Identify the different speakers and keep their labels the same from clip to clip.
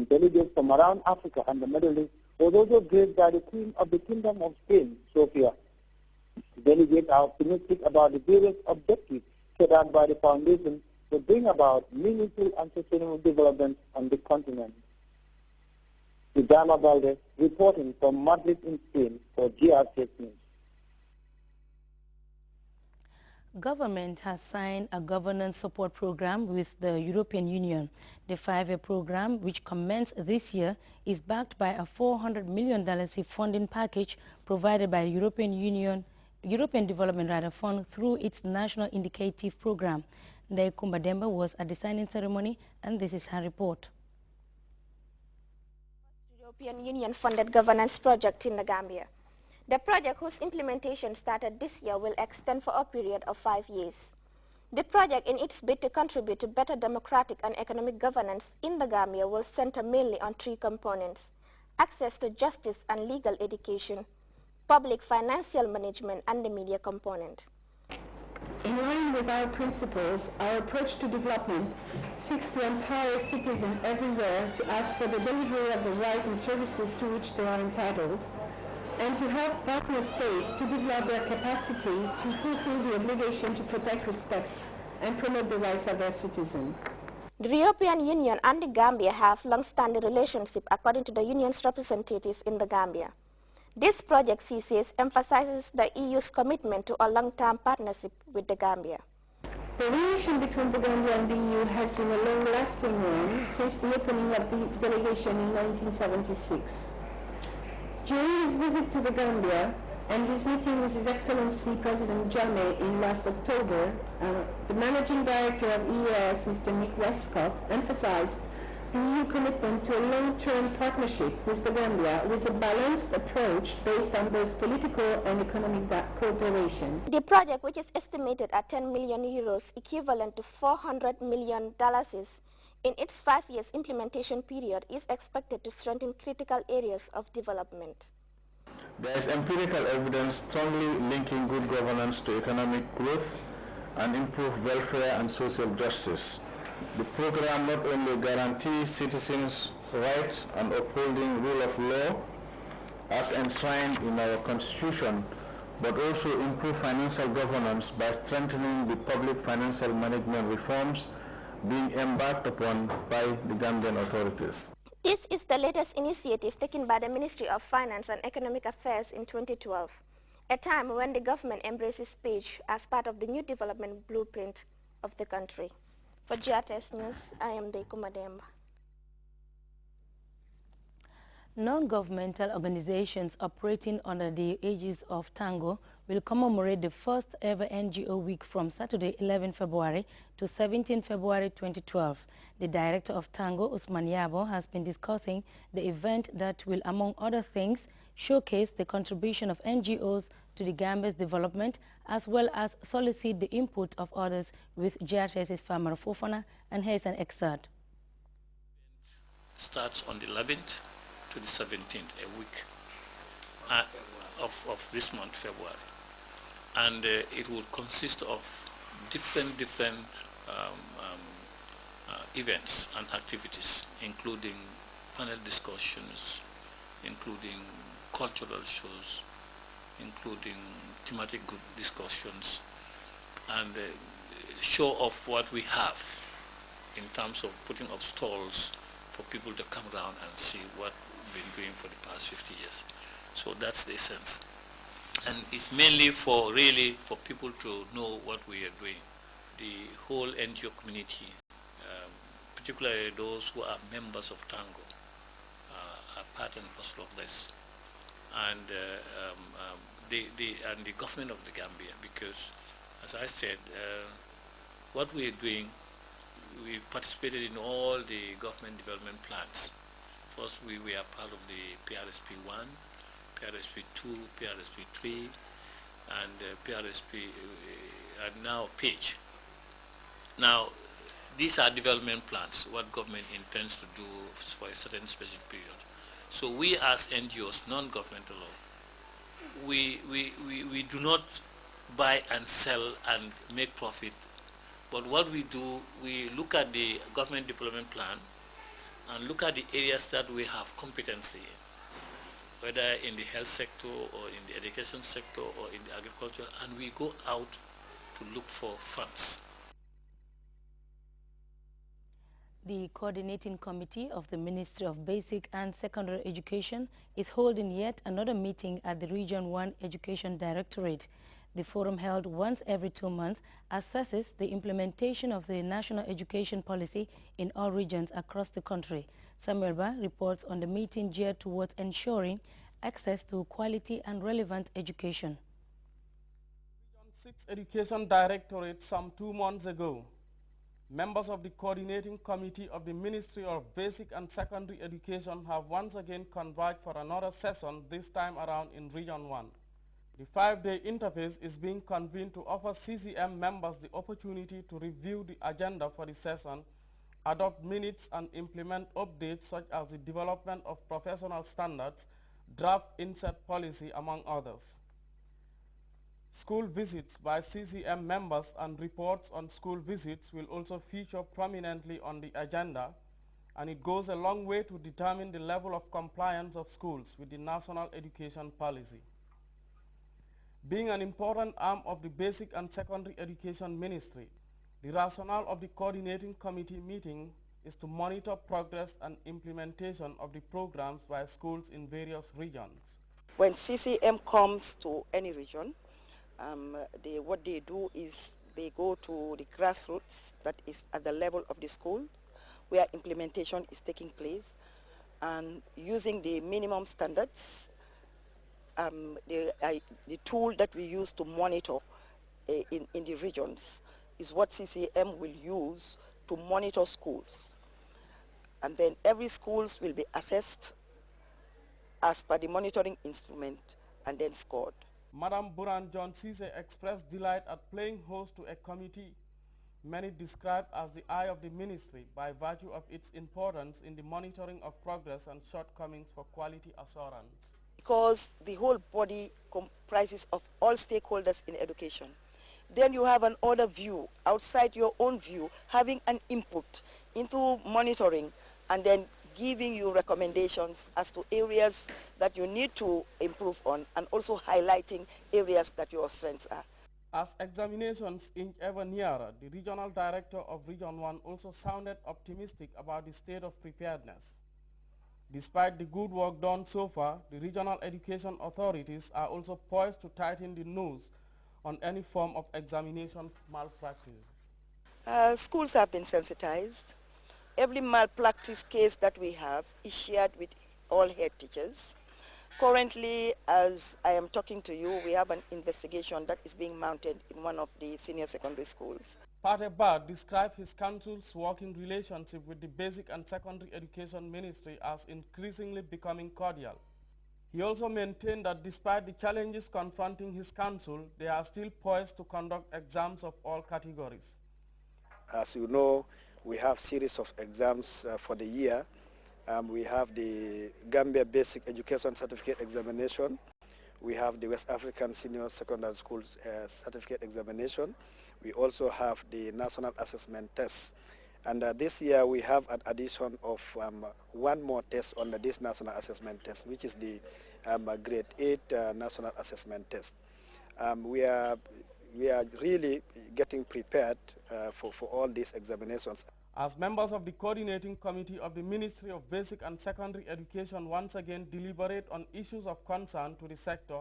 Speaker 1: Some delegates from around Africa and the Middle East was also graced by the Queen of the Kingdom of Spain, Sofia. Delegates are optimistic about the various objectives set out by the Foundation to bring about meaningful and sustainable development on the continent. Idama Valdez reporting from Madrid in Spain for Grts News.
Speaker 2: Government has signed a governance support program with the European Union. The 5-year program, which commenced this year, is backed by a $400 million funding package provided by the European Development Fund through its National Indicative Program. Ndai Kumbademba was at the signing ceremony, and this is her report.
Speaker 3: European Union funded governance project in the Gambia. The project, whose implementation started this year, will extend for a period of 5 years. The project, in its bid to contribute to better democratic and economic governance in the Gambia, will center mainly on 3 components: access to justice and legal education, public financial management, and the media component.
Speaker 4: In line with our principles, our approach to development seeks to empower citizens everywhere to ask for the delivery of the rights and services to which they are entitled, and to help partner states to develop their capacity to fulfill the obligation to protect, respect, and promote the rights of their citizens.
Speaker 3: The European Union and the Gambia have long-standing relationship, according to the Union's representative in the Gambia. This project, she says, emphasizes the EU's commitment to a long-term partnership with the Gambia.
Speaker 4: The relation between the Gambia and the EU has been a long-lasting one since the opening of the delegation in 1976. During his visit to the Gambia and his meeting with His Excellency President Jammeh in last October, the Managing Director of EAS, Mr. Nick Westcott, emphasized the EU commitment to a long-term partnership with the Gambia with a balanced approach based on both political and economic cooperation.
Speaker 3: The project, which is estimated at 10 million euros, equivalent to $400 million, in its 5 years implementation period, is expected to strengthen critical areas of development.
Speaker 5: There is empirical evidence strongly linking good governance to economic growth and improved welfare and social justice. The program not only guarantees citizens' rights and upholding rule of law as enshrined in our Constitution, but also improve financial governance by strengthening the public financial management reforms being embarked upon by the Gambian authorities.
Speaker 3: This is the latest initiative taken by the Ministry of Finance and Economic Affairs in 2012, a time when the government embraces speech as part of the new development blueprint of the country. For Grts News, I am Ndai Kumbademba.
Speaker 2: Non-governmental organizations operating under the aegis of Tango will commemorate the first ever NGO week from Saturday 11 February to 17 February 2012. The director of Tango, Usman Yabo, has been discussing the event that will, among other things, showcase the contribution of NGOs to the Gambia's development, as well as solicit the input of others with GRTS's Farmer Fofana, and here's an excerpt.
Speaker 6: Starts on the 11th to the 17th, a week of this month, February. And it will consist of different events and activities, including panel discussions, including cultural shows, including thematic group discussions, and show off what we have in terms of putting up stalls for people to come around and see what we've been doing for the past 50 years. So that's the essence. And it's mainly for people to know what we are doing. The whole NGO community, particularly those who are members of Tango, are part and parcel of this. And the government of the Gambia, because, as I said, what we are doing, we participated in all the government development plans. First, we were part of the PRSP 1, PRSP 2, PRSP 3, and PRSP, and now PAGE. Now, these are development plans, what government intends to do for a certain specific period. So we as NGOs, non-governmental, we do not buy and sell and make profit. But what we do, we look at the government development plan and look at the areas that we have competency in, whether in the health sector or in the education sector or in the agriculture, and we go out to look for funds.
Speaker 2: The Coordinating Committee of the Ministry of Basic and Secondary Education is holding yet another meeting at the Region 1 Education Directorate. The forum, held once every 2 months, assesses the implementation of the national education policy in all regions across the country. Samuel Ba reports on the meeting geared towards ensuring access to quality and relevant education.
Speaker 7: Region 6 Education Directorate some 2 months ago. Members of the Coordinating Committee of the Ministry of Basic and Secondary Education have once again convened for another session, this time around in Region 1. The 5-day interface is being convened to offer CCM members the opportunity to review the agenda for the session, adopt minutes and implement updates such as the development of professional standards, draft insert policy, among others. School visits by CCM members and reports on school visits will also feature prominently on the agenda, and it goes a long way to determine the level of compliance of schools with the national education policy. Being an important arm of the Basic and Secondary Education Ministry, the rationale of the Coordinating Committee meeting is to monitor progress and implementation of the programs by schools in various regions.
Speaker 8: When CCM comes to any region, what they do is they go to the grassroots, that is at the level of the school, where implementation is taking place, and using the minimum standards, the tool that we use to monitor in the regions is what CCM will use to monitor schools. And then every schools will be assessed as per the monitoring instrument and then scored.
Speaker 7: Madam Buran John Cisse expressed delight at playing host to a committee many described as the eye of the ministry by virtue of its importance in the monitoring of progress and shortcomings for quality assurance.
Speaker 8: Because the whole body comprises of all stakeholders in education. Then you have another view, outside your own view, having an input into monitoring and then giving you recommendations as to areas that you need to improve on, and also highlighting areas that your strengths are.
Speaker 7: As examinations inch ever nearer, the Regional Director of Region 1 also sounded optimistic about the state of preparedness. Despite the good work done so far, the regional education authorities are also poised to tighten the noose on any form of examination malpractice.
Speaker 8: Schools have been sensitized. Every malpractice case that we have is shared with all head teachers. Currently, as I am talking to you, we have an investigation that is being mounted in one of the senior secondary schools.
Speaker 7: Pate Ba described his council's working relationship with the Basic and Secondary Education Ministry as increasingly becoming cordial. He also maintained that despite the challenges confronting his council, they are still poised to conduct exams of all categories.
Speaker 9: As you know, we have a series of exams for the year. We have the Gambia Basic Education Certificate Examination. We have the West African Senior Secondary School Certificate Examination. We also have the National Assessment Test. And this year we have an addition of one more test under this National Assessment Test, which is the Grade 8 National Assessment Test. We are really getting prepared for all these examinations.
Speaker 7: As members of the Coordinating Committee of the Ministry of Basic and Secondary Education once again deliberate on issues of concern to the sector,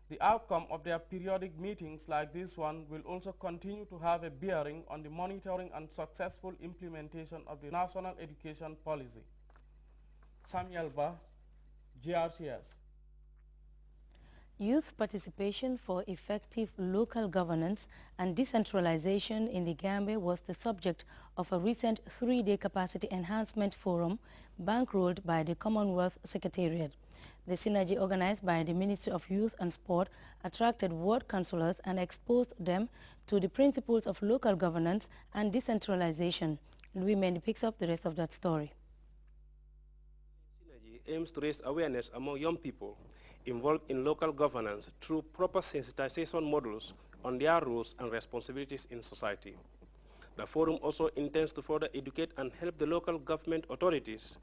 Speaker 7: the outcome of their periodic meetings like this one will also continue to have a bearing on the monitoring and successful implementation of the National Education Policy. Samuel Ba, GRTS.
Speaker 2: Youth participation for effective local governance and decentralization in the Gambia was the subject of a recent 3-day capacity enhancement forum bankrolled by the Commonwealth Secretariat. The synergy organized by the Ministry of Youth and Sport attracted ward councillors and exposed them to the principles of local governance and decentralization. Louis Mendy picks up the rest of that story.
Speaker 10: Synergy aims to raise awareness among young people involved in local governance through proper sensitization models on their roles and responsibilities in society. The forum also intends to further educate and help the local government authorities